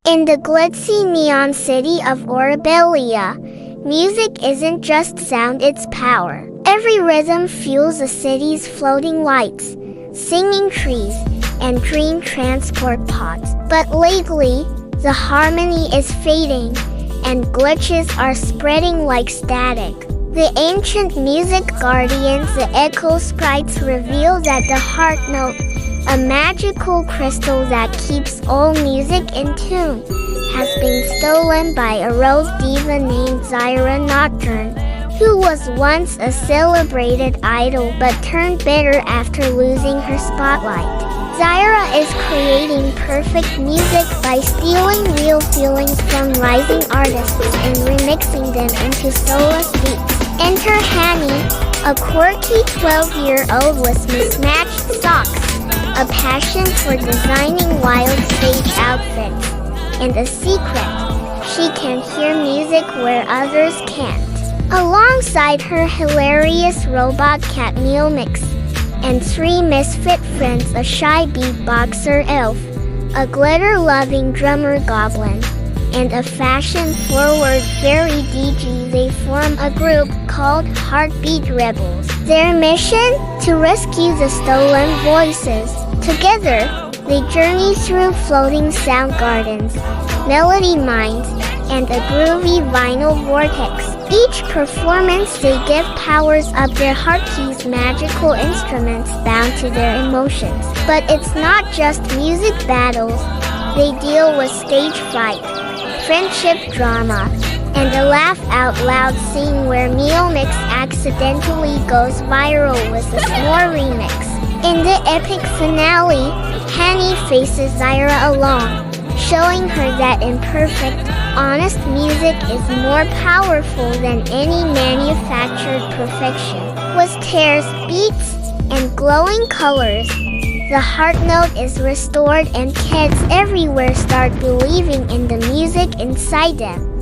In the glitzy neon city of Orabilia, music isn't just sound, it's power. Every rhythm fuels the city's floating lights, singing trees, and green transport pods. But lately, the harmony is fading, and glitches are spreading like static. The ancient music guardians, the echo sprites, reveal that the heart note, a magical crystal that keeps all music in tune, has been stolen by a rose diva named Zyra Nocturne, who was once a celebrated idol but turned bitter after losing her spotlight. Zyra is creating perfect music by stealing real feelings from rising artists and remixing them into soulless beats. Enter Hanny, a quirky 12-year-old with mismatched socks, a passion for designing wild stage outfits, and a secret: she can hear music where others can't. Alongside her hilarious robot cat Meowmixx, and 3 misfit friends, a shy beatboxer elf, a glitter-loving drummer goblin, and a fashion-forward fairy DJ, they form a group called Heartbeat Rebels. Their mission? To rescue the stolen voices. Together, they journey through floating sound gardens, melody mines, and a groovy vinyl vortex. Each performance, they give powers up their heart keys, magical instruments bound to their emotions. But it's not just music battles. They deal with stage fright, friendship drama, and a laugh-out-loud scene where Meowmixx accidentally goes viral with a s'more remix. In the epic finale, Hanny faces Zyra alone, showing her that imperfect, honest music is more powerful than any manufactured perfection. With tears, beats, and glowing colors, the heart note is restored and kids everywhere start believing in the music inside them.